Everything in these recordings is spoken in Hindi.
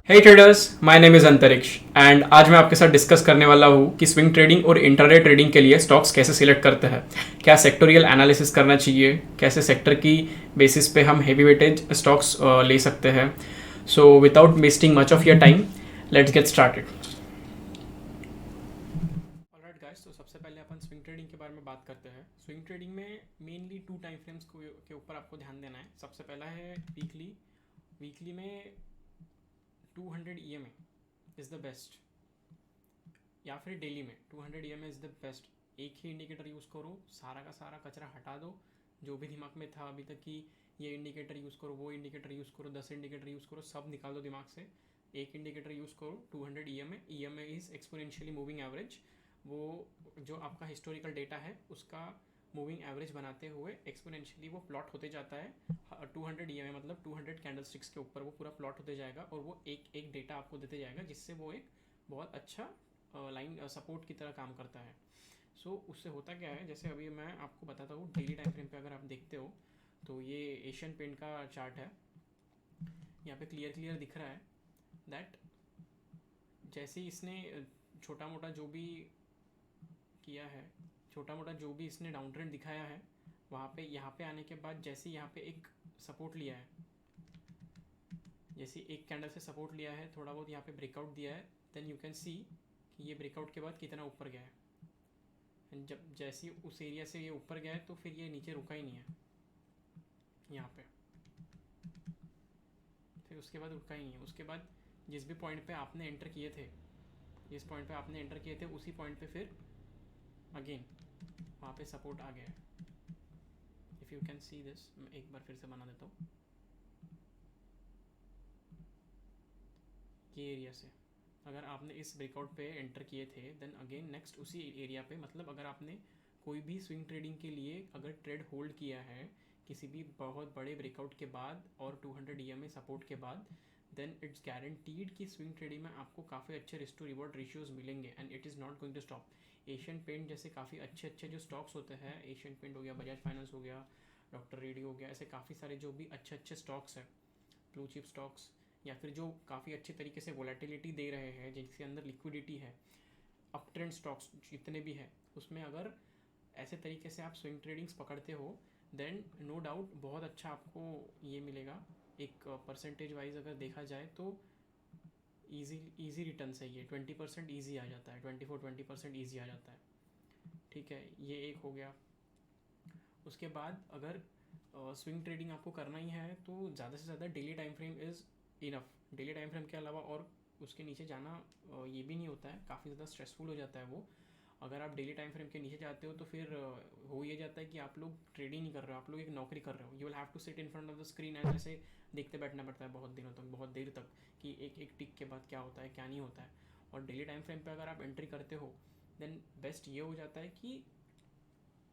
Hey traders, my name is Antariksh and आज मैं आपके साथ डिस्कस करने वाला हूँ कि स्विंग ट्रेडिंग और इंटरडे ट्रेडिंग के लिए स्टॉक्स कैसे सिलेक्ट करते हैं, क्या सेक्टोरियल एनालिसिस करना चाहिए, कैसे सेक्टर की बेसिस पे हम हेवी वेटेज स्टॉक्स ले सकते हैं। So without wasting much of your time, let's get started. Alright guys, तो सबसे पहले अपन स्विंग ट्रेडिंग के बारे में बात करते हैं। स्विंग ट्रेडिंग में मेनली टू टाइम फ्रेम्स के ऊपर आपको ध्यान देना है। सबसे पहला है वीकली। वीकली में 200 EMA इज़ द बेस्ट, या फिर डेली में 200 EMA इज़ द बेस्ट। एक ही इंडिकेटर यूज़ करो, सारा का सारा कचरा हटा दो जो भी दिमाग में था अभी तक कि ये इंडिकेटर यूज़ करो, वो इंडिकेटर यूज़ करो, 10 इंडिकेटर यूज़ करो, सब निकाल दो दिमाग से। एक इंडिकेटर यूज़ करो, 200 EMA। EMA is exponentially moving average. वो जो आपका हिस्टोरिकल डेटा है उसका मूविंग एवरेज बनाते हुए एक्सपोनेंशियली वो प्लॉट होते जाता है। 200 EMA मतलब 200 कैंडल स्टिक्स के ऊपर वो पूरा प्लॉट होते जाएगा और वो एक एक डेटा आपको देते जाएगा, जिससे वो एक बहुत अच्छा लाइन सपोर्ट की तरह काम करता है। सो उससे होता क्या है, जैसे अभी मैं आपको बताता हूँ डेली टाइम फ्रेम पे अगर आप देखते हो तो ये एशियन पेंट का चार्ट है। यहाँ पे क्लियर क्लियर दिख रहा है दैट जैसे इसने छोटा मोटा जो भी किया है, छोटा मोटा जो भी इसने डाउन ट्रेंड दिखाया है, वहाँ पे यहाँ पे आने के बाद जैसे यहाँ पे एक सपोर्ट लिया है, जैसे एक कैंडल से सपोर्ट लिया है, थोड़ा बहुत यहाँ पे ब्रेकआउट दिया है, देन यू कैन सी कि ये ब्रेकआउट के बाद कितना ऊपर गया है। जब जैसे उस एरिया से ये ऊपर गया है तो फिर ये नीचे रुका ही नहीं है यहाँ पे, फिर उसके बाद रुका ही नहीं है। उसके बाद जिस भी पॉइंट पे आपने एंटर किए थे, जिस पॉइंट पे आपने एंटर किए थे उसी पॉइंट पे फिर अगेन वहाँ पे सपोर्ट आ गया है। If you can see this, मैं एक बार फिर से बना देता हूँ। ये एरिया से अगर आपने इस ब्रेकआउट पे एंटर किए थे, देन अगेन नेक्स्ट उसी एरिया पे, मतलब अगर आपने कोई भी स्विंग ट्रेडिंग के लिए अगर ट्रेड होल्ड किया है किसी भी बहुत बड़े ब्रेकआउट के बाद और 200 EMA सपोर्ट के बाद, देन इट्स गारंटीड कि स्विंग ट्रेडिंग में आपको काफ़ी अच्छे रिस्क टू रिवॉर्ड रेशियोज मिलेंगे and it is not going to stop. Asian paint जैसे काफ़ी अच्छे अच्छे जो स्टॉक्स होते हैं, एशियन पेंट हो गया, बजाज फाइनेंस हो गया, डॉक्टर रेडी हो गया, ऐसे काफ़ी सारे जो भी अच्छे अच्छे स्टॉक्स हैं, ब्लू चिप स्टॉक्स, या फिर जो काफ़ी अच्छे तरीके से वोलेटिलिटी दे रहे हैं, जिसके अंदर लिक्विडिटी है, अप ट्रेंड स्टॉक्स जितने भी हैं, उसमें अगर ऐसे तरीके से आप स्विंग ट्रेडिंग्स पकड़ते हो, देन नो डाउट बहुत अच्छा आपको ये मिलेगा। एक परसेंटेज वाइज अगर देखा जाए तो ईजी रिटर्न है ये। 20% ईजी आ जाता है, 24-20% ईजी आ जाता है। ठीक है, ये एक हो गया। उसके बाद अगर स्विंग ट्रेडिंग आपको करना ही है तो ज़्यादा से ज़्यादा daily time frame is enough. Daily time frame के अलावा और उसके नीचे जाना ये भी नहीं होता है, काफ़ी ज़्यादा स्ट्रेसफुल हो जाता है वो। अगर आप डेली टाइम फ्रेम के नीचे जाते हो तो फिर हो ये जाता है कि आप लोग ट्रेड ही नहीं कर रहे हो, आप लोग एक नौकरी कर रहे हो। You will have to sit in front of the screen and ऐसे देखते बैठना पड़ता है बहुत दिनों तक, बहुत देर तक, कि एक एक टिक के बाद क्या होता है क्या नहीं होता है। और डेली टाइम फ्रेम पे अगर आप एंट्री करते हो, देन बेस्ट ये हो जाता है कि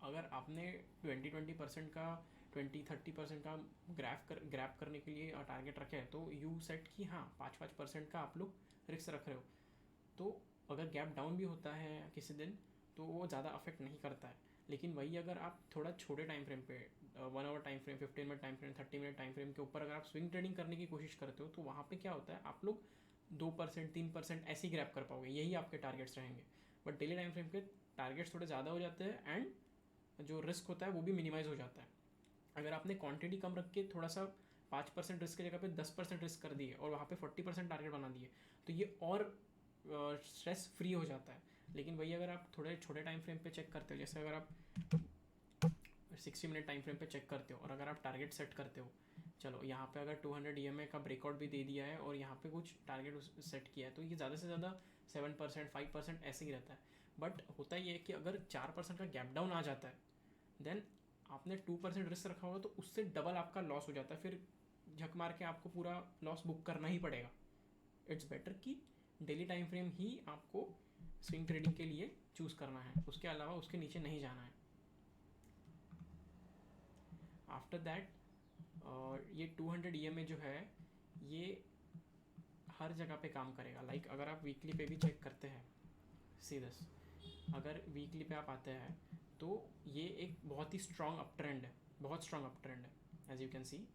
अगर आपने 20% का 20-30% का ग्रैप करने के लिए टारगेट रखे हैं, तो यू सेट कि हाँ 5-5% का आप लोग रिस्क रख रहे हो, तो अगर गैप डाउन भी होता है किसी दिन तो वो ज़्यादा अफेक्ट नहीं करता है। लेकिन वही अगर आप थोड़ा छोटे टाइम फ्रेम पे 1 hour time frame, 15 minute time frame, 30 minute time frame के ऊपर अगर आप स्विंग ट्रेडिंग करने की कोशिश करते हो, तो वहाँ पे क्या होता है, आप लोग 2%-3% ऐसे ही ग्रैप कर पाओगे, यही आपके टारगेट्स रहेंगे। बट डेली टाइम फ्रेम के टारगेट्स थोड़े ज़्यादा हो जाते हैं एंड जो रिस्क होता है वो भी मिनिमाइज हो जाता है। अगर आपने क्वांटिटी कम रख के थोड़ा सा 5% रिस्क की जगह पे 10% रिस्क कर दिए और वहाँ पे 40% टारगेट बना दिए, तो ये और स्ट्रेस फ्री हो जाता है। लेकिन वही अगर आप थोड़े छोटे टाइम फ्रेम पे चेक करते हो, जैसे अगर आप 60 मिनट टाइम फ्रेम पे चेक करते हो और अगर आप टारगेट सेट करते हो, चलो यहाँ पे अगर 200 EMA का ब्रेकआउट भी दे दिया है और यहाँ पे कुछ टारगेट सेट किया है, तो ये ज़्यादा से ज़्यादा 7% 5% ऐसे ही रहता है। बट होता ये है कि अगर 4% का गैप डाउन आ जाता है, देन आपने 2% रिस्क रखा होगा तो उससे डबल आपका लॉस हो जाता है, फिर झक मार के आपको पूरा लॉस बुक करना ही पड़ेगा। इट्स बेटर कि डेली टाइम फ्रेम ही आपको स्विंग ट्रेडिंग के लिए चूज़ करना है, उसके अलावा उसके नीचे नहीं जाना है। आफ्टर दैट ये 200 EMA जो है ये हर जगह पे काम करेगा। लाइक अगर आप वीकली पे भी चेक करते हैं, सी दिस, अगर वीकली पे आप आते हैं तो ये एक बहुत ही स्ट्रॉन्ग अप ट्रेंड है, बहुत स्ट्रॉन्ग अप ट्रेंड है। एज यू कैन सी,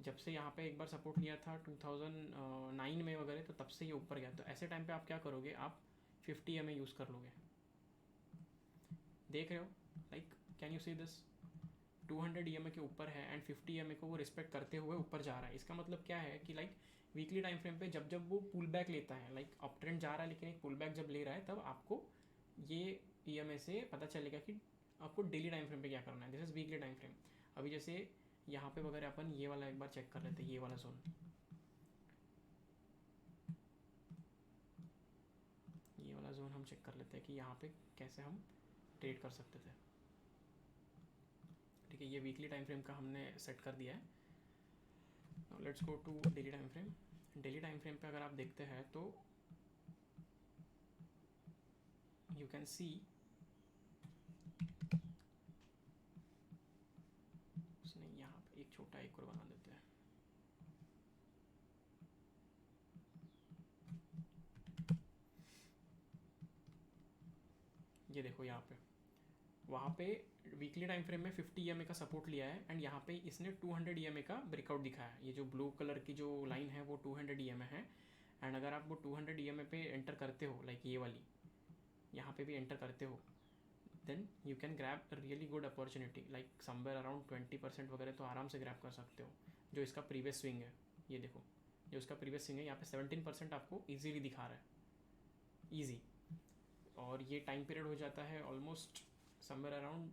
जब से यहाँ पे एक बार सपोर्ट लिया था 2009 में वगैरह, तो तब से ये ऊपर गया। तो ऐसे टाइम पे आप क्या करोगे, आप 50 EMA यूज़ कर लोगे। देख रहे हो, like can you see this, 200 EMA के ऊपर है एंड 50 EMA को वो रिस्पेक्ट करते हुए ऊपर जा रहा है। इसका मतलब क्या है कि लाइक वीकली टाइम फ्रेम पे जब जब वो पुल बैक लेता है, लाइक अप ट्रेंड जा रहा है लेकिन एक पुल बैक जब ले रहा है, तब आपको ये EMA से पता चलेगा कि आपको डेली टाइम फ्रेम पे क्या करना है। This is weekly time frame. अभी जैसे यहाँ पे वगैरह अपन ये वाला एक बार चेक कर लेते हैं, ये वाला जोन, ये वाला जोन हम चेक कर लेते हैं कि यहाँ पे कैसे हम ट्रेड कर सकते थे। ठीक है, ये वीकली टाइम फ्रेम का हमने सेट कर दिया है। Let's go to daily time frame. Daily time frame पे अगर आप देखते हैं तो यू कैन सी उसने यहाँ पे एक छोटा एक और बना देते हैं। ये देखो यहाँ पे, वहाँ पे वीकली टाइम फ्रेम में 50 EMA का सपोर्ट लिया है एंड यहाँ पे इसने 200 EMA का ब्रेकआउट दिखाया है। ये जो ब्लू कलर की जो लाइन है वो 200 EMA है। एंड अगर आप वो 200 EMA पे एंटर करते हो, लाइक ये वाली यहाँ पे भी एंटर करते हो, then you can grab really good opportunity, like somewhere around 20% वगैरह तो आराम से ग्रैब कर सकते हो। जो इसका प्रीवियस स्विंग है, ये देखो, जो इसका प्रीवियस स्विंग है यहाँ पे 17% आपको ईजीली दिखा रहा है, ईजी। और ये टाइम पीरियड हो जाता है ऑलमोस्ट समवेयर अराउंड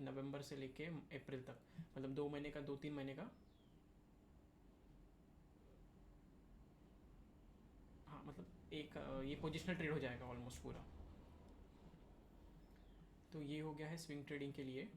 नवंबर से लेके अप्रैल तक, मतलब 2 महीने का, 2-3 महीने का। हाँ, मतलब एक ये पोजिशनल ट्रेड हो जाएगा ऑलमोस्ट पूरा। तो ये हो गया है स्विंग ट्रेडिंग के लिए।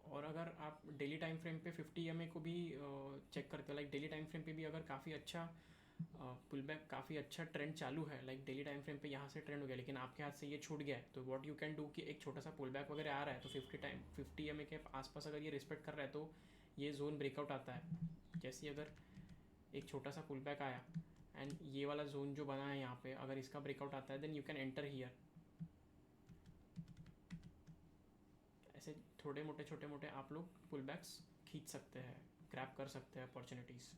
और अगर आप डेली टाइम फ्रेम पे 50 EMA को भी चेक करते हो, लाइक डेली टाइम फ्रेम पे भी अगर काफ़ी अच्छा पुल बैक, काफ़ी अच्छा ट्रेंड चालू है, लाइक डेली टाइम फ्रेम पे यहाँ से ट्रेंड हो गया लेकिन आपके हाथ से ये छूट गया है, तो व्हाट यू कैन डू कि एक छोटा सा पुल बैक वगैरह आ रहा है तो 50 EMA के आसपास अगर ये रिस्पेक्ट कर रहा है तो ये जोन ब्रेकआउट आता है। जैसे अगर एक छोटा सा पुल बैक आया एंड ये वाला जोन जो बना है यहाँ पे, अगर इसका ब्रेकआउट आता है then you can enter here. ऐसे थोड़े मोटे छोटे मोटे आप लोग पुल बैक्स खींच सकते हैं, ग्रैब कर सकते हैं अपॉर्चुनिटीज़।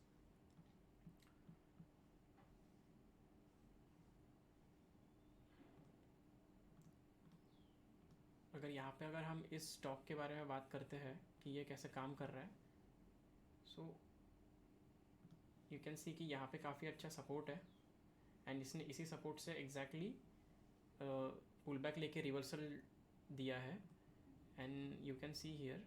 अगर यहाँ पे अगर हम इस स्टॉक के बारे में बात करते हैं कि ये कैसे काम कर रहा है, सो यू कैन सी कि यहाँ पे काफ़ी अच्छा सपोर्ट है एंड इसने इसी सपोर्ट से एग्जैक्टली पुल बैक लेके रिवर्सल दिया है। And you can see here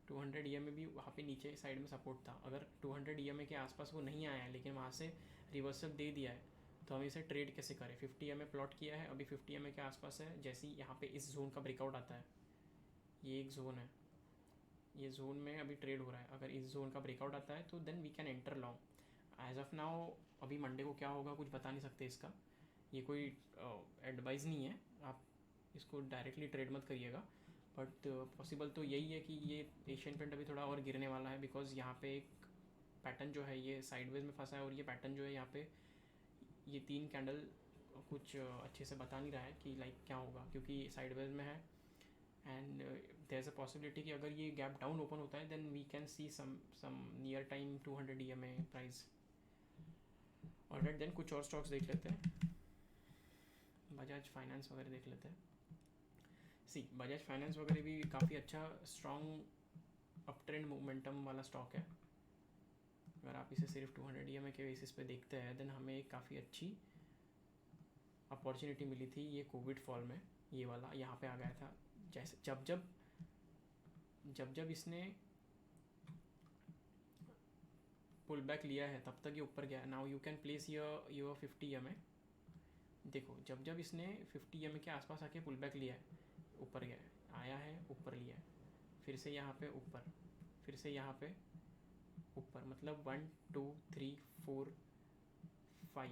200 EMA भी वहाँ पे नीचे साइड में सपोर्ट था। अगर 200 EMA के आसपास वो नहीं आया है लेकिन वहाँ से रिवर्सल दे दिया है, तो हम इसे ट्रेड कैसे करें। 50 EMA प्लॉट किया है, अभी 50 EMA के आसपास है। जैसे ही यहाँ पे इस जोन का ब्रेकआउट आता है, ये एक जोन है, ये जोन में अभी ट्रेड हो रहा है, अगर इस जोन का ब्रेकआउट आता है तो then we can enter long. As of now अभी मंडे को क्या होगा कुछ बता नहीं सकते इसका, ये कोई एडवाइस नहीं है, आप इसको डायरेक्टली ट्रेड मत करिएगा। बट पॉसिबल तो यही है कि ये एशियन पेंट अभी थोड़ा और गिरने वाला है, बिकॉज यहाँ पे एक पैटर्न जो है ये साइडवेज में फंसा है और ये पैटर्न जो है यहाँ पे ये 3 कैंडल कुछ अच्छे से बता नहीं रहा है कि लाइक क्या होगा, क्योंकि साइडवेज में है and there is a possibility कि अगर ये गैप डाउन ओपन होता है then we can see some near time 200 EMA price. और देन कुछ और स्टॉक्स देख लेते हैं, बजाज फाइनेंस वगैरह देख लेते हैं। बजाज फाइनेंस वगैरह भी काफ़ी अच्छा स्ट्रॉन्ग अप ट्रेंड मोमेंटम वाला स्टॉक है। अगर आप इसे सिर्फ 200 EMA के बेसिस पे देखते हैं देन हमें एक काफ़ी अच्छी अपॉर्चुनिटी मिली थी ये कोविड फॉल में। ये वाला यहाँ पे आ गया था, जैसे जब जब इसने पुल बैक लिया है तब तक ये ऊपर गया। Now you can place your 50 EMA। देखो जब इसने 50 EMA के आसपास आके पुल बैक लिया है, ऊपर गया है, आया है, ऊपर लिया है, फिर से यहाँ पे ऊपर, फिर से यहाँ पे ऊपर, मतलब 1 2 3 4 5,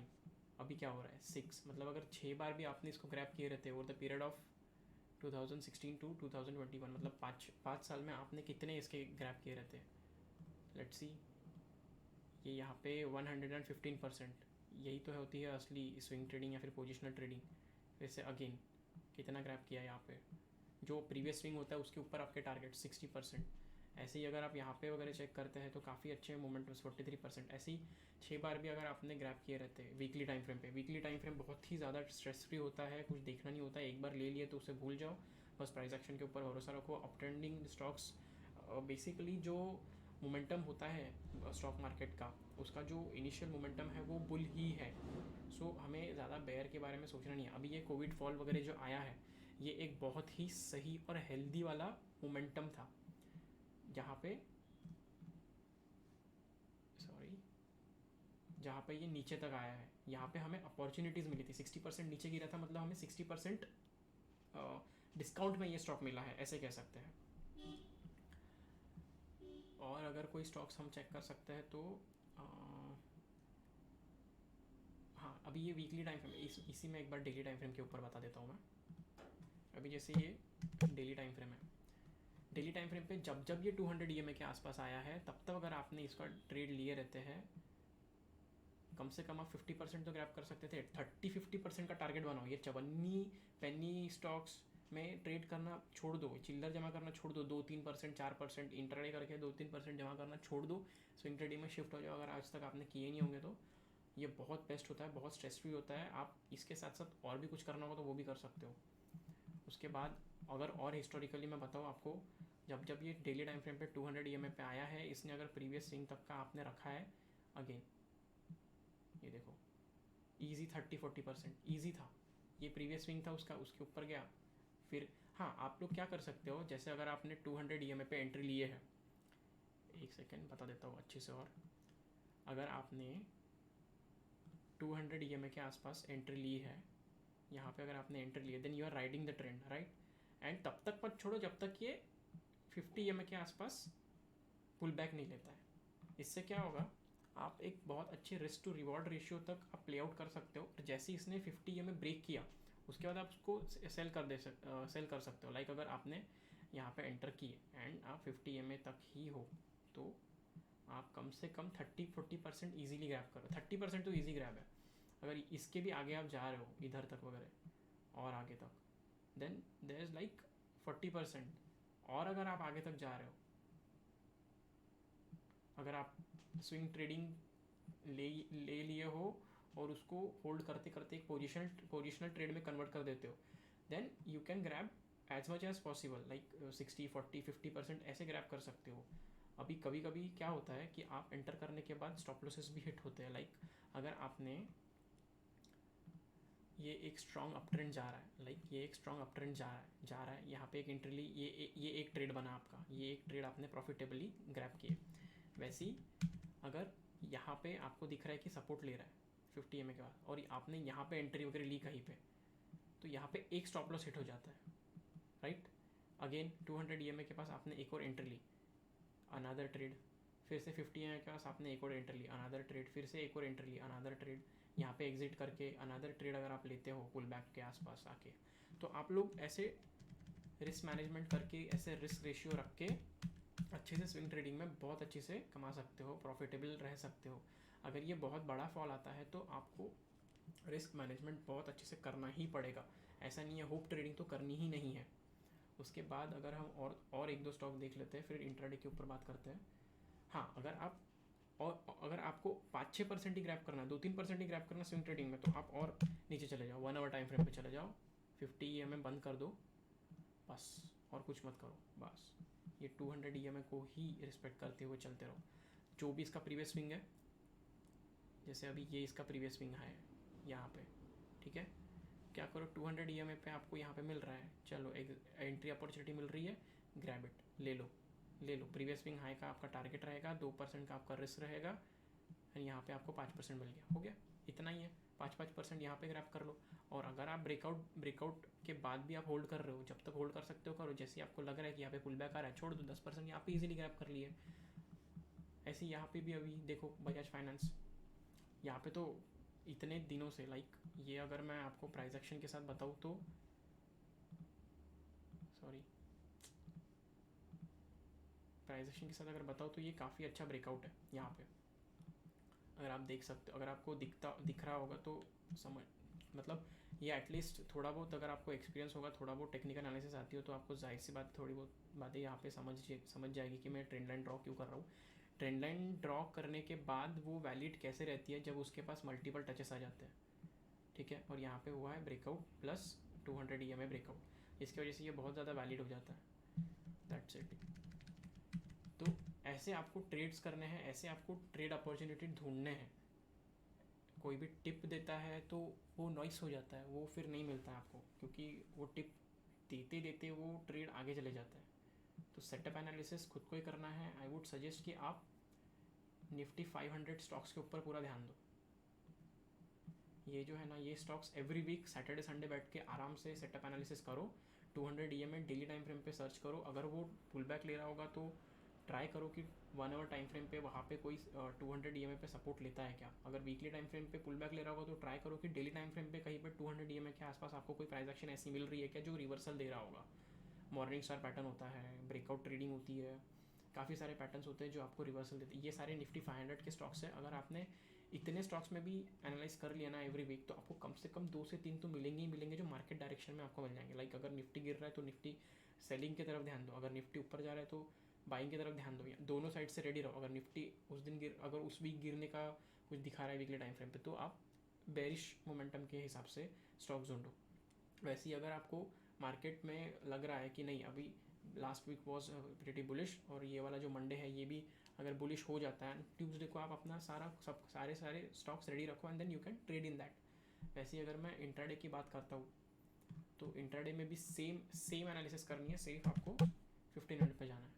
अभी क्या हो रहा है 6, मतलब अगर 6 बार भी आपने इसको ग्रैब किए रहते over the period of 2016 to 2021, मतलब 5 साल में आपने कितने इसके ग्रैब किए रहते, लेट्स सी, ये यहाँ पे 115%, यही तो होती है असली स्विंग ट्रेडिंग या फिर पोजिशनल ट्रेडिंग। वैसे अगेन कितना ग्रैब किया यहाँ पे, जो प्रीवियस स्विंग होता है उसके ऊपर आपके टारगेट 60%। ऐसे ही अगर आप यहाँ पे वगैरह चेक करते हैं तो काफ़ी अच्छे मोमेंटम्स 43%। ऐसे ही 6 बार भी अगर आपने ग्रैब किए रहते हैं वीकली टाइम फ्रेम पे, वीकली टाइम फ्रेम बहुत ही ज़्यादा स्ट्रेस फ्री होता है, कुछ देखना नहीं होता है, एक बार ले लिए तो उसे भूल जाओ, बस प्राइस एक्शन के ऊपर भरोसा रखो। अप ट्रेंडिंग स्टॉक्स बेसिकली जो मोमेंटम होता है स्टॉक मार्केट का, उसका जो इनिशियल मोमेंटम है वो बुल ही है। सो हमें ज़्यादा बेयर के बारे में सोचना नहीं है। अभी ये कोविड फॉल वगैरह जो आया है, ये एक बहुत ही सही और हेल्दी वाला मोमेंटम था, जहाँ पे जहाँ पे ये नीचे तक आया है। यहाँ पे हमें अपॉर्चुनिटीज़ मिली थी, 60% नीचे गिरा था, मतलब हमें 60% डिस्काउंट में ये स्टॉक मिला है, ऐसे कह सकते हैं। और अगर कोई स्टॉक्स हम चेक कर सकते हैं तो हाँ, अभी ये वीकली टाइम फ्रेम, इसी में एक बार डेली टाइम फ्रेम के ऊपर बता देता हूँ मैं। अभी जैसे ये डेली टाइम फ्रेम है, डेली टाइम फ्रेम पे जब जब ये 200 EMA के आसपास आया है, तब तक अगर आपने इसका ट्रेड लिए रहते हैं, कम से कम आप 50% तो ग्रैब कर सकते थे। 30-50% का टारगेट बनाओ। ये चवन्नी पेनी स्टॉक्स में ट्रेड करना छोड़ दो, चिल्लर जमा करना छोड़ दो, 2-3%, 4% इंट्राडे करके 2-3% जमा करना छोड़ दो, स्विंग ट्रेडिंग में शिफ्ट हो जाओ। अगर आज तक आपने किए नहीं होंगे तो ये बहुत बेस्ट होता है, बहुत स्ट्रेस फ्री होता है। आप इसके साथ साथ और भी कुछ करना होगा तो वो भी कर सकते हो। उसके बाद अगर और हिस्टोरिकली मैं बताऊँ आपको, जब जब ये डेली टाइम फ्रेम पे 200 EMA पे आया है, इसने अगर प्रीवियस स्विंग तक का आपने रखा है, अगेन ये देखो ईजी 30-40% ईजी था। ये प्रीवियस स्विंग था उसका, उसके ऊपर गया। फिर हाँ, आप लोग क्या कर सकते हो, जैसे अगर आपने 200 EMA पे एंट्री लिए है, एक सेकेंड बता देता हूँ अच्छे से। और अगर आपने 200 EMA के आसपास एंट्री ली है, यहाँ पे अगर आपने एंट्री ली है, then you are riding the trend, right. And तब तक मत छोड़ो जब तक ये 50 EMA के आसपास पुल बैक नहीं लेता है। इससे क्या होगा, आप एक बहुत अच्छे रिस्क टू रिवॉर्ड रेशियो तक आप प्ले आउट कर सकते हो। जैसे इसने 50 EMA ब्रेक किया, उसके बाद आप उसको सेल कर सकते हो। लाइक अगर आपने यहाँ पे एंटर किए एंड आप 50 EMA तक ही हो, तो आप कम से कम 30-40% ईजिली ग्रैब करो। 30% तो ईजी ग्रैब है। अगर इसके भी आगे आप जा रहे हो इधर तक वगैरह और आगे तक, देन देयर इज़ लाइक 40%। और अगर आप आगे तक जा रहे हो, अगर आप स्विंग ट्रेडिंग ले लिए हो और उसको होल्ड करते करते एक पोजिशनल ट्रेड में कन्वर्ट कर देते हो, then you can grab as much as possible, like 60-40-50% ऐसे ग्रैब कर सकते हो। अभी कभी कभी क्या होता है कि आप एंटर करने के बाद स्टॉप लॉसेस भी हिट होते हैं। लाइक अगर आपने ये एक स्ट्रॉन्ग अप ट्रेंड जा रहा है, लाइक ये एक स्ट्रॉन्ग अप ट्रेंड जा रहा है, यहाँ पे एक एंट्री ली, ये एक ट्रेड बना आपका, ये एक ट्रेड आपने प्रॉफिटेबली ग्रैब किए। वैसे ही अगर यहाँ पे आपको दिख रहा है कि सपोर्ट ले रहा है 50 EMA के बाद, और आपने यहाँ पे एंट्री वगैरह ली कहीं पे, तो यहाँ पे एक स्टॉप लॉस हिट हो जाता है, राइट। अगेन 200 EMA के पास आपने एक और एंट्री ली, अनदर ट्रेड, फिर से 50 EMA के पास आपने एक और एंट्री ली, अनदर ट्रेड, फिर से एक और एंट्री ली, अनदर ट्रेड, यहाँ पे एग्जिट करके अनदर ट्रेड अगर आप लेते हो पुल बैक के आसपास आके, तो आप लोग ऐसे रिस्क मैनेजमेंट करके, ऐसे रिस्क रेशियो रख के अच्छे से स्विंग ट्रेडिंग में बहुत अच्छे से कमा सकते हो, प्रॉफिटेबल रह सकते हो। अगर ये बहुत बड़ा फॉल आता है तो आपको रिस्क मैनेजमेंट बहुत अच्छे से करना ही पड़ेगा। ऐसा नहीं है होप ट्रेडिंग तो करनी ही नहीं है। उसके बाद अगर हम और एक दो स्टॉक देख लेते हैं, फिर इंट्राडे के ऊपर बात करते हैं। हाँ, अगर आपको 5-6% ही ग्रैब करना है, 2-3% ही ग्रैब करना स्विंग ट्रेडिंग में, तो आप और नीचे चले जाओ, 1 आवर टाइम फ्रेम पे चले जाओ, 50 EMA बंद कर दो, बस और कुछ मत करो। बस ये 200 EMA को ही रिस्पेक्ट करते हुए चलते रहो। जो भी इसका प्रीवियस स्विंग है, जैसे अभी ये इसका प्रीवियस स्विंग है यहाँ पे, ठीक है, क्या करो 200 EMA पे आपको यहाँ पे मिल रहा है, चलो एक एंट्री अपॉर्चुनिटी मिल रही है, ग्रैब इट, ले लो। प्रीवियस स्विंग हाई का आपका टारगेट रहेगा, 2% का आपका रिस्क रहेगा, एंड यहाँ पे आपको 5% मिल गया, हो गया, इतना ही है। 5% यहाँ पे ग्रैब कर लो। और अगर आप ब्रेकआउट के बाद भी आप होल्ड कर रहे हो, जब तक होल्ड कर सकते हो करो। जैसे आपको लग रहा है कि यहाँ पे पुल बैक आ रहा है, छोड़ दो, 10% यहाँ पे इजीली ग्रैब कर लिए। ऐसे ही यहाँ पे भी अभी देखो बजाज फाइनेंस, यहाँ पे तो इतने दिनों से, लाइक ये अगर मैं आपको प्राइस एक्शन के साथ बताऊँ तो, प्राइजेशन के साथ अगर बताओ तो ये काफ़ी अच्छा ब्रेकआउट है यहाँ पे, अगर आप देख सकते हो, अगर आपको दिख रहा होगा तो समझ मतलब ये एटलीस्ट थोड़ा बहुत अगर आपको एक्सपीरियंस होगा, थोड़ा बहुत टेक्निकल एनालिसिस आती हो तो आपको जाहिर सी बात थोड़ी बहुत बातें यहाँ पे समझ जाएगी कि मैं ट्रेंड लाइन ड्रॉ क्यों कर रहा हूँ। ट्रेंड लाइन ड्रॉ करने के बाद वो वैलिड कैसे रहती है जब उसके पास मल्टीपल टचेस आ जाते हैं, ठीक है। और यहाँ पे हुआ है ब्रेकआउट प्लस 200 EMA ब्रेकआउट, इसकी वजह से ये बहुत ज़्यादा वैलिड हो जाता है। That's it. तो ऐसे आपको ट्रेड्स करने हैं, ऐसे आपको ट्रेड अपॉर्चुनिटी ढूंढने हैं। कोई भी टिप देता है तो वो नॉइस हो जाता है, वो फिर नहीं मिलता है आपको, क्योंकि वो टिप देते देते वो ट्रेड आगे चले जाता है। तो सेटअप एनालिसिस खुद को ही करना है। आई वुड सजेस्ट कि आप निफ्टी 500 स्टॉक्स के ऊपर पूरा ध्यान दो। ये जो है ना, ये stocks every week Saturday Sunday बैठ के आराम से सेटअप एनालिसिस करो। 200 EMA डेली टाइम फ्रेम पे सर्च करो। अगर वो पुल बैक ले रहा होगा तो ट्राई करो कि 1 आवर टाइम फ्रेम पे वहाँ पे कोई 200 EMA पे सपोर्ट लेता है क्या। अगर वीकली टाइम फ्रेम पे पुल बैक ले रहा होगा तो ट्राई करो कि डेली टाइम फ्रेम पे कहीं पे 200 EMA के आसपास आपको कोई प्राइस एक्शन ऐसी मिल रही है क्या जो रिवर्सल दे रहा होगा। मॉर्निंग स्टार पैटर्न होता है, ब्रेकआउट ट्रेडिंग होती है, काफ़ी सारे पैटर्न्स होते हैं जो आपको रिवर्सल देते हैं। ये सारे निफ्टी 500 के स्टॉक्स हैं। अगर आपने इतने स्टॉक्स में भी एनालाइज कर लिया ना एवरी वीक, तो आपको कम से कम 2 से 3 तो मिलेंगे ही मिलेंगे जो मार्केट डायरेक्शन में आपको मिल जाएंगे। लाइक अगर निफ्टी गिर रहा है तो निफ्टी सेलिंग की तरफ ध्यान दो, अगर निफ्टी ऊपर जा रहा है तो बाइंग की तरफ ध्यान दो। दोनों साइड से रेडी रहो। अगर निफ्टी उस दिन अगर उस वीक गिरने का कुछ दिखा रहा है वीकली टाइम फ्रेम पे, तो आप बेरिश मोमेंटम के हिसाब से स्टॉक्स ढूंढो। वैसे ही अगर आपको मार्केट में लग रहा है कि नहीं अभी last week was pretty bullish और ये वाला जो मंडे है ये भी अगर बुलिश हो जाता है, ट्यूसडे को आप अपना सारे स्टॉक्स रेडी रखो and then you can trade in that. वैसे ही अगर मैं इंट्राडे की बात करता हूँ तो इंट्राडे में भी सेम एनालिसिस करनी है। सिर्फ आपको 15 मिनट पे जाना है।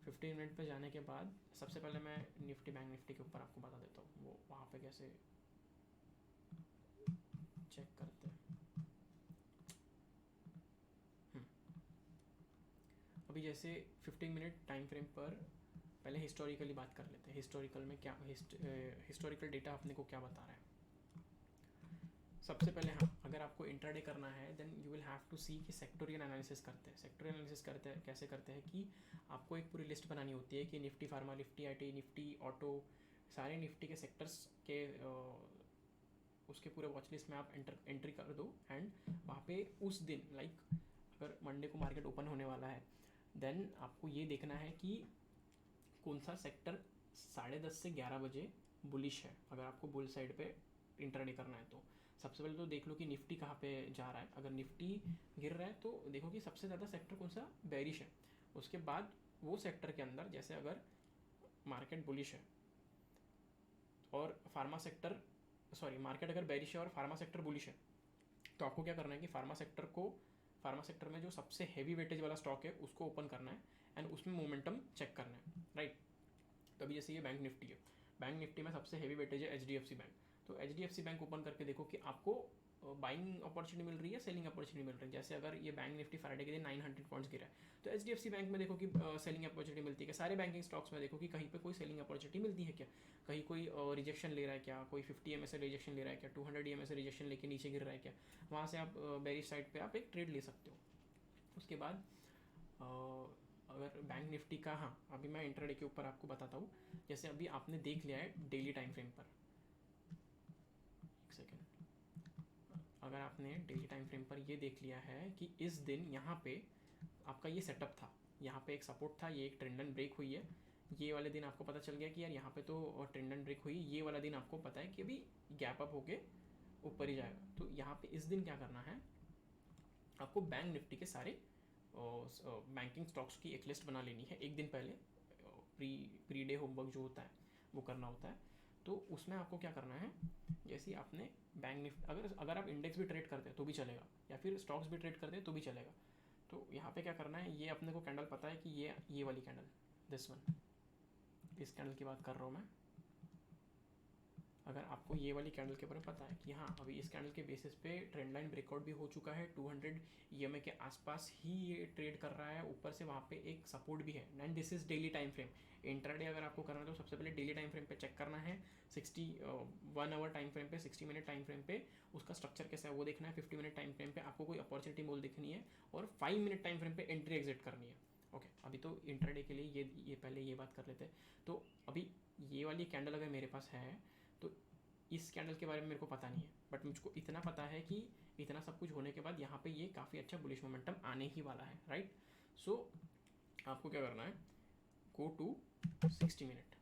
15 मिनट पे जाने के बाद सबसे पहले मैं निफ्टी बैंक निफ्टी के ऊपर आपको बता देता हूँ वो वहाँ पे कैसे चेक करते हैं। अभी जैसे 15 मिनट टाइम फ्रेम पर पहले हिस्टोरिकली बात कर लेते हैं। हिस्टोरिकल में क्या हिस्टोरिकल डेटा अपने को क्या बता रहा है। सबसे पहले हाँ, अगर आपको इंट्राडे करना है then you will have to see कि सेक्टोरियल एनालिसिस करते हैं। सेक्टोरियल एनालिसिस करते हैं कैसे करते हैं कि आपको एक पूरी लिस्ट बनानी होती है कि Nifty pharma, Nifty IT, Nifty auto, सारे निफ्टी के सेक्टर्स के उसके पूरे वॉच लिस्ट में आप एंट्री कर दो। एंड वहाँ पे उस दिन लाइक अगर मंडे को मार्केट ओपन होने वाला है देन आपको ये देखना है कि कौन सा सेक्टर 10:30 से 11 बजे बुलिश है। अगर आपको बुल साइड पे इंट्राडे करना है तो सबसे पहले तो देख लो कि निफ्टी कहाँ पे जा रहा है। अगर निफ्टी गिर रहा है तो देखो कि सबसे ज़्यादा सेक्टर कौन सा बेरिश है। उसके बाद वो सेक्टर के अंदर जैसे अगर मार्केट बुलिश है और फार्मा सेक्टर मार्केट अगर बेरिश है और फार्मा सेक्टर बुलिश है तो आपको क्या करना है कि फार्मा सेक्टर में जो सबसे हैवी वेटेज वाला स्टॉक है उसको ओपन करना है एंड उसमें मोमेंटम चेक करना है, राइट। तो अभी जैसे ये बैंक निफ्टी है, बैंक निफ्टी में सबसे हैवी वेटेज है HDFC बैंक। तो HDFC बैंक ओपन करके देखो कि आपको बाइंग अपॉर्चुनिटी मिल रही है, सेलिंग अपॉर्चुनिटी मिल रही है। जैसे अगर ये बैंक निफ्टी फ्राइडे के दिन 900 पॉइंट्स गिरा है तो HDFC बैंक में देखो कि सेलिंग अपॉर्चुनिटी मिलती है क्या। सारे बैंकिंग स्टॉक्स में देखो कि कहीं पे कोई सेलिंग अपॉर्चुनिटी मिलती है क्या, कहीं कोई रिजेक्शन ले रहा है क्या, कोई 50 EMA से रिजेक्शन ले रहा है क्या, 200 EMA से रिजेक्शन लेके नीचे गिर रहा है क्या। वहाँ से आप बेरिश साइड पर आप एक ट्रेड ले सकते हो। उसके बाद अगर बैंक निफ्टी का, हाँ अभी मैं इंट्राडे के ऊपर आपको बताता हूँ। जैसे अभी आपने देख लिया है डेली टाइम फ्रेम पर, एक सेकेंड, अगर आपने डेली टाइम फ्रेम पर ये देख लिया है कि इस दिन यहाँ पे आपका ये सेटअप था, यहाँ पे एक सपोर्ट था, ये एक ट्रेंड एंड ब्रेक हुई है। ये वाले दिन आपको पता चल गया कि यार यहाँ पे तो ट्रेंड एंड ब्रेक हुई। ये वाला दिन आपको पता है कि अभी गैप अप होके ऊपर ही जाएगा। तो यहाँ पे इस दिन क्या करना है, आपको बैंक निफ्टी के सारे बैंकिंग स्टॉक्स की एक लिस्ट बना लेनी है। एक दिन पहले प्री डे होमवर्क जो होता है वो करना होता है। तो उसमें आपको क्या करना है, जैसे आपने बैंक निफ्टी अगर आप इंडेक्स भी ट्रेड करते हैं तो भी चलेगा या फिर स्टॉक्स भी ट्रेड करते हैं तो भी चलेगा। तो यहाँ पे क्या करना है, ये अपने को कैंडल पता है कि ये वाली कैंडल, दिस वन, इस कैंडल की बात कर रहा हूँ मैं। अगर आपको ये वाली कैंडल के बारे में पता है कि हाँ अभी इस कैंडल के बेसिस पे ट्रेंड लाइन ब्रेकआउट भी हो चुका है, 200 EMA के आसपास ही ये ट्रेड कर रहा है, ऊपर से वहाँ पे एक सपोर्ट भी है। And this is daily time frame. Intraday अगर आपको करना है तो सबसे पहले डेली टाइम फ्रेम पे चेक करना है। 1 आवर टाइम फ्रेम पे, 60 मिनट टाइम फ्रेम पे उसका स्ट्रक्चर कैसा है वो देखना है। 50 मिनट टाइम फ्रेम पे आपको कोई अपॉर्चुनिटी मोल देखनी है और 5 मिनट टाइम फ्रेम पे एंट्री एग्जिट करनी है। ओके अभी तो इंट्राडे के लिए ये पहले ये बात कर लेते हैं। तो अभी ये वाली कैंडल अगर मेरे पास है तो इस कैंडल के बारे में मेरे को पता नहीं है, बट मुझको इतना पता है कि इतना सब कुछ होने के बाद यहाँ पे ये काफ़ी अच्छा बुलिश मोमेंटम आने ही वाला है, राइट। सो आपको क्या करना है, गो टू 60 मिनट।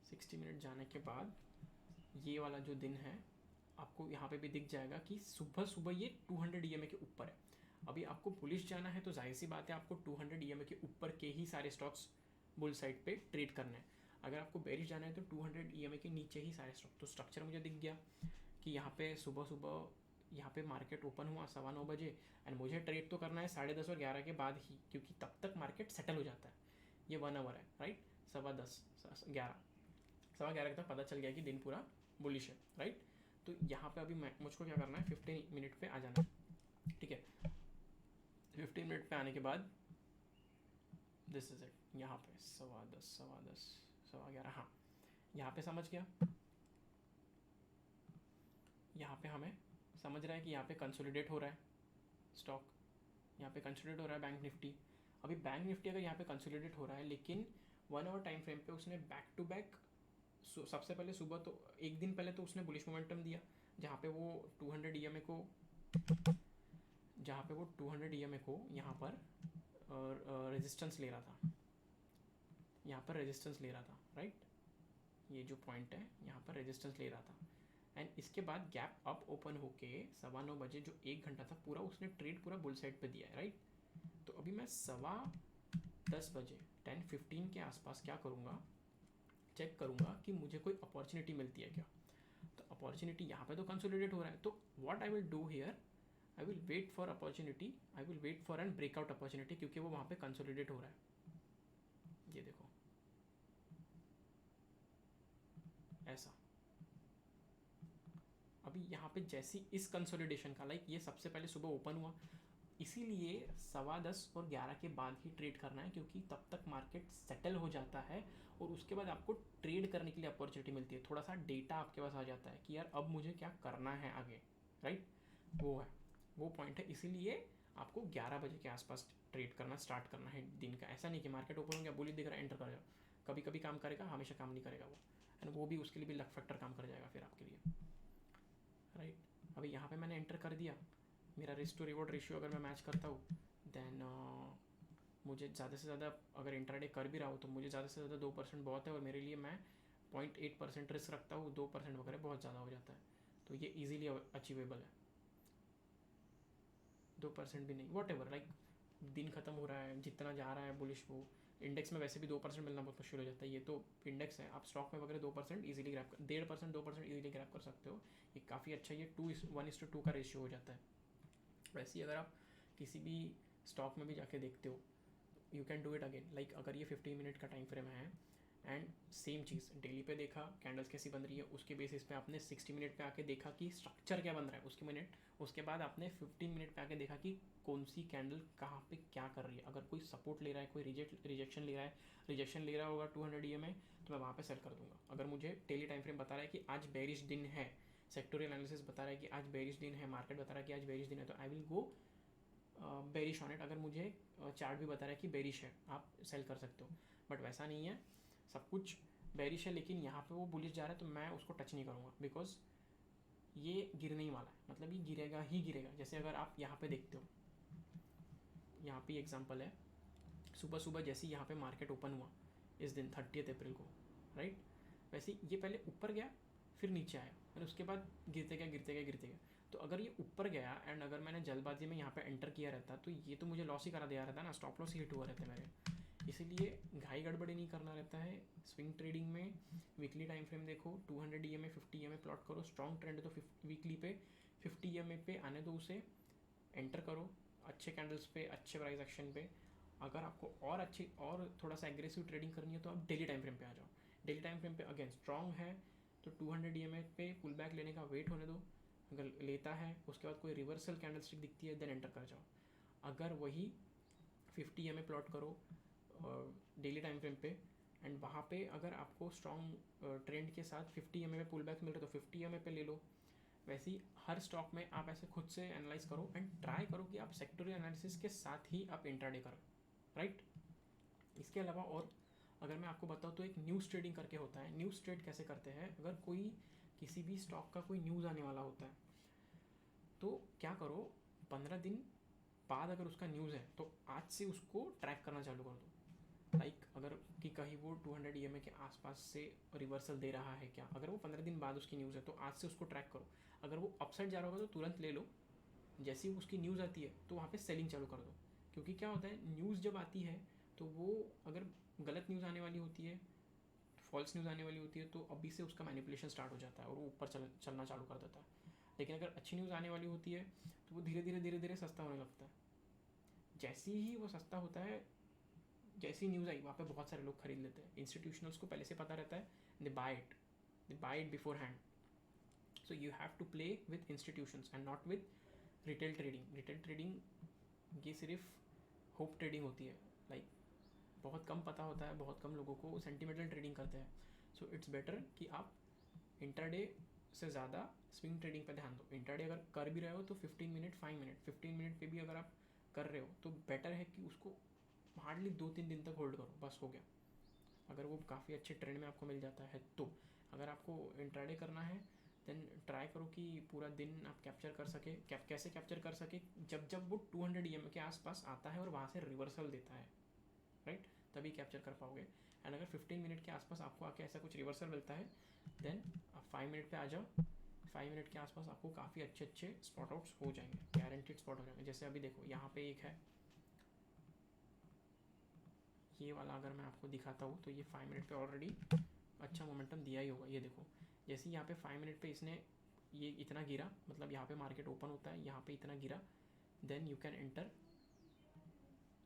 60 मिनट जाने के बाद ये वाला जो दिन है आपको यहाँ पे भी दिख जाएगा कि सुबह सुबह ये 200 EMA के ऊपर है। अभी आपको बुलिश जाना है तो जाहिर सी बात है आपको 200 EMA के ऊपर के ही सारे स्टॉक्स बुल साइड पे ट्रेड करने हैं। अगर आपको बेरिश जाना है तो 200 EMA के नीचे ही सारे स्टॉक। तो स्ट्रक्चर मुझे दिख गया कि यहाँ पे सुबह सुबह यहाँ पे मार्केट ओपन हुआ 9:15 बजे, एंड मुझे ट्रेड तो करना है 10:30 और 11 के बाद ही, क्योंकि तब तक मार्केट सेटल हो जाता है। ये 1 आवर है, राइट। 10:15 11 तक पता चल गया कि दिन पूरा बुलिश है, राइट। तो यहाँ पे अभी मुझको क्या करना है, 15 मिनट पे आ जाना है, ठीक है। 15 मिनट पे आने के बाद दिस इज इट, यहाँ पे 10:15 11:15 हाँ, यहाँ पे समझ गया। यहाँ पे हमें समझ रहा है कि यहाँ पे कंसोलिडेट हो रहा है स्टॉक, यहाँ पे कंसोलिडेट हो रहा है बैंक निफ्टी। अभी बैंक निफ्टी अगर यहाँ पे कंसोलिडेट हो रहा है, लेकिन 1 आवर टाइम फ्रेम पे उसने बैक टू बैक सबसे पहले सुबह तो एक दिन पहले तो उसने बुलिश मोमेंटम दिया, जहाँ पे वो 200 EMA को यहाँ पर रेजिस्टेंस ले रहा था, यहाँ पर रेजिस्टेंस ले रहा था, राइट। ये जो पॉइंट है यहाँ पर रेजिस्टेंस ले रहा था, एंड इसके बाद गैप अप ओपन होके 9:15 बजे जो 1 घंटा था पूरा उसने ट्रेड पूरा बुल साइड पे दिया है, राइट। तो अभी मैं 10:15 बजे 10:15 के आसपास क्या करूँगा, चेक करूँगा कि मुझे कोई अपॉर्चुनिटी मिलती है क्या। तो अपॉर्चुनिटी यहाँ पे तो कंसोलिडेट हो रहा है, तो what I will do here, I will wait for opportunity, I will wait for an breakout opportunity, क्योंकि वो वहाँ पे कंसोलिडेट हो रहा है। ये देखो ऐसा, अभी यहाँ पे जैसी इस कंसोलिडेशन का लाइक ये सबसे पहले सुबह ओपन हुआ, इसीलिए 10:15 और 11 के बाद ही ट्रेड करना है, क्योंकि तब तक मार्केट सेटल हो जाता है और उसके बाद आपको ट्रेड करने के लिए अपॉर्चुनिटी मिलती है। थोड़ा सा डेटा आपके पास आ जाता है कि यार अब मुझे क्या करना है आगे, राइट। वो पॉइंट है, इसीलिए आपको 11 बजे के आसपास ट्रेड करना स्टार्ट करना है दिन का। ऐसा नहीं कि मार्केट ओपन हो गया, बुलिश दिख रहा है, एंटर कर जाओ। कभी कभी काम करेगा, हमेशा काम नहीं करेगा वो, एंड वो भी उसके लिए भी लक फैक्टर काम कर जाएगा फिर आपके लिए, राइट। अभी यहाँ पे मैंने एंटर कर दिया, मेरा रिस्क टू रिवॉर्ड रेशियो अगर मैं मैच करता हूँ देन मुझे ज़्यादा से ज़्यादा अगर इंट्राडे कर भी रहा हूँ तो मुझे ज़्यादा से ज़्यादा 2% बहुत है, और मेरे लिए मैं 0.8% रिस्क रखता हूँ, 2% वगैरह बहुत ज़्यादा हो जाता है, तो ये ईजिली अचीवेबल है। 2% भी नहीं, वॉट एवर, लाइक दिन खत्म हो रहा है, जितना जा रहा है बुलिश, वो इंडेक्स में वैसे भी 2% मिलना बहुत मुश्किल हो जाता है। ये तो इंडेक्स है, आप स्टॉक में वगैरह 2% ईजिली ग्रैप कर, 1.5% 2% ईजिली ग्रैप कर सकते हो। ये काफ़ी अच्छा, ये 1:2 का रेशियो हो जाता है। वैसे ही अगर आप किसी भी स्टॉक में भी जाके देखते हो, you can do it again, like अगर ये 15 मिनट का टाइम फ्रेम है एंड सेम चीज़ डेली पे देखा कैंडल्स कैसी बन रही है, उसके बेसिस पे आपने 60 मिनट पे आके देखा कि स्ट्रक्चर क्या बन रहा है उसके बाद आपने 15 मिनट पे आके देखा कि कौन सी कैंडल कहाँ पे क्या कर रही है। अगर कोई सपोर्ट ले रहा है, कोई रिजेक्शन ले रहा होगा 200 EMA, तो मैं वहाँ पे सेल कर दूंगा। अगर मुझे डेली टाइम फ्रेम बता रहा है कि आज बेरिश दिन है, सेक्टोरियल एनालिसिस बता रहा है कि आज बेरिश दिन है, मार्केट बता रहा है कि आज बेरिश दिन है, तो I will go bearish on it. अगर मुझे चार्ट भी बता रहा है कि बेरिश है, आप सेल कर सकते हो, बट वैसा नहीं है, सब कुछ बेरिश है लेकिन यहाँ पे वो बुलिश जा रहा है, तो मैं उसको टच नहीं करूँगा, बिकॉज ये गिरने ही वाला है, मतलब ये गिरेगा ही गिरेगा। जैसे अगर आप यहाँ पे देखते हो, यहाँ पे एग्जांपल है, सुबह सुबह जैसे यहाँ पे मार्केट ओपन हुआ इस दिन 30 अप्रैल को, राइट, वैसे ये पहले ऊपर गया फिर नीचे आया, और उसके बाद गिरते गया। तो अगर ये ऊपर गया एंड अगर मैंने जल्दबाजी में यहाँ पे एंटर किया रहता तो ये तो मुझे लॉस ही करा दिया रहता ना, स्टॉप लॉस ही हिट हुआ रहता मेरे। इसीलिए घाई गड़बड़ी नहीं करना रहता है स्विंग ट्रेडिंग में। वीकली टाइम फ्रेम देखो, 200 EMA 50 EMA प्लॉट करो, स्ट्रॉन्ग ट्रेंड तो वीकली पे 50 EMA पे आने दो, उसे एंटर करो अच्छे कैंडल्स पे, अच्छे प्राइस एक्शन पे। अगर आपको और थोड़ा सा एग्रेसिव ट्रेडिंग करनी है तो आप डेली टाइम फ्रेम पे आ जाओ। डेली टाइम फ्रेम पे अगेन स्ट्रॉन्ग है तो 200 EMA पे पुल बैक लेने का वेट होने दो, अगर लेता है उसके बाद कोई रिवर्सल कैंडल स्टिक दिखती है देन एंटर कर जाओ। अगर वही 50 EMA प्लॉट करो डेली टाइम फ्रेम पे, एंड वहाँ पे अगर आपको स्ट्रॉन्ग ट्रेंड के साथ 50 EMA में पुल बैक मिल रहा है तो 50 EMA पे ले लो। वैसे ही हर स्टॉक में आप ऐसे खुद से एनालाइज करो एंड ट्राई करो कि आप सेक्टोरियल एनालिसिस के साथ ही आप इंट्राडे करो, राइट। इसके अलावा और अगर मैं आपको बताऊँ तो एक न्यूज़ ट्रेडिंग करके होता है। न्यूज़ ट्रेड कैसे करते हैं, अगर कोई किसी भी स्टॉक का कोई न्यूज़ आने वाला होता है तो क्या करो, 15 दिन बाद अगर उसका न्यूज़ है तो आज से उसको ट्रैक करना चालू कर दो। लाइक अगर कि कहीं वो 200 EMA के आसपास से रिवर्सल दे रहा है क्या, अगर वो 15 दिन बाद उसकी न्यूज़ है तो आज से उसको ट्रैक करो। अगर वो अपसाइड जा रहा होगा तो तुरंत ले लो, जैसे ही उसकी न्यूज़ आती है तो वहाँ पे सेलिंग चालू कर दो। क्योंकि क्या होता है, न्यूज़ जब आती है तो वो अगर गलत न्यूज़ आने वाली होती है, फॉल्स न्यूज़ आने वाली होती है, तो अभी से उसका मैनिपुलेशन स्टार्ट हो जाता है और वो ऊपर चलना चालू कर देता है। लेकिन अगर अच्छी न्यूज़ आने वाली होती है तो वो धीरे धीरे सस्ता होने लगता है। जैसे ही वो सस्ता होता है, जैसी न्यूज़ आई वहाँ पे बहुत सारे लोग खरीद लेते हैं। इंस्टीट्यूशनल्स को पहले से पता रहता है, they buy it beforehand. So you have to play with institutions and not with retail trading. Retail trading ये सिर्फ होप ट्रेडिंग होती है। लाइक बहुत कम पता होता है, बहुत कम लोगों को सेंटिमेंटल ट्रेडिंग करते हैं। सो इट्स बेटर कि आप इंट्राडे से ज़्यादा स्विंग ट्रेडिंग पे ध्यान दो। इंट्राडे अगर कर भी रहे हो तो 15 मिनट 5 मिनट 15 मिनट पे भी अगर आप कर रहे हो तो बेटर है कि उसको हार्डली 2-3 दिन तक होल्ड करो, बस हो गया। अगर वो काफ़ी अच्छे ट्रेंड में आपको मिल जाता है तो। अगर आपको इंट्राडे करना है देन ट्राई करो कि पूरा दिन आप कैप्चर कर सके। कैसे कैप्चर कर सके, जब जब वो 200 EMA के आसपास आता है और वहाँ से रिवर्सल देता है, राइट, तभी कैप्चर कर पाओगे। एंड अगर 15 मिनट के आसपास आपको आके ऐसा कुछ रिवर्सल मिलता है देन आप 5 मिनट पे आ जाओ। 5 मिनट के आसपास आपको काफ़ी अच्छे स्पॉट आउट्स हो जाएंगे, गारंटीड स्पॉट हो जाएंगे। जैसे अभी देखो यहाँ पे एक है, ये वाला अगर मैं आपको दिखाता हूँ तो ये 5 मिनट पे ऑलरेडी अच्छा मोमेंटम दिया ही होगा। ये देखो, जैसे यहाँ पे 5 मिनट पे इसने ये इतना गिरा, मतलब यहाँ पे मार्केट ओपन होता है, यहाँ पे इतना गिरा, देन यू कैन एंटर।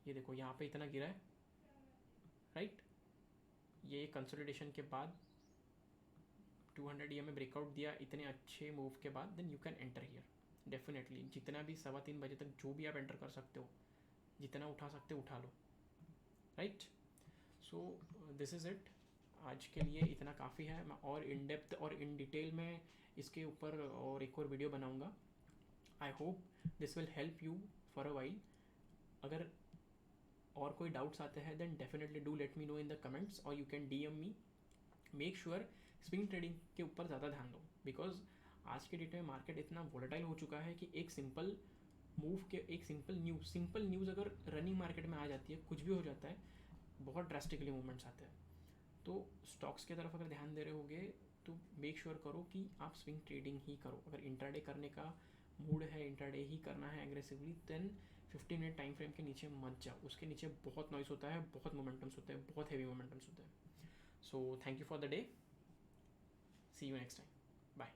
ये देखो यहाँ पे इतना गिरा है, राइट। ये कंसोलिडेशन के बाद 200 EMA ब्रेकआउट दिया इतने अच्छे मूव के बाद, then you can enter here definitely. जितना भी 3:15 बजे तक जो भी आप एंटर कर सकते हो, जितना उठा सकते हो उठा लो, right. So this is it. आज के लिए इतना काफ़ी है। मैं और इन डेप्थ और इन डिटेल में इसके ऊपर और एक और वीडियो बनाऊंगा। I hope this will help you for a while. अगर और कोई डाउट्स आते हैं then definitely do let me know in the comments और यू कैन DM मी। मेक श्योर स्विंग ट्रेडिंग के ऊपर ज़्यादा ध्यान दो, बिकॉज आज के डेट में मार्केट इतना वोलेटाइल हो चुका है कि एक सिंपल मूव के, एक सिंपल न्यूज़ अगर रनिंग मार्केट में आ जाती है, कुछ भी हो जाता है, बहुत ड्रास्टिकली मूवमेंट्स आते हैं। तो स्टॉक्स की तरफ अगर ध्यान दे रहे होगे तो मेक श्योर करो कि आप स्विंग ट्रेडिंग ही करो। अगर इंट्राडे करने का मूड है, इंट्राडे ही करना है aggressively, then 15 minute time frame के नीचे मत जाओ। उसके नीचे बहुत नॉइस होता है, बहुत मोमेंटम्स होते हैं, बहुत हेवी मोमेंटम्स होते हैं। So thank you for the day, see you next time, bye.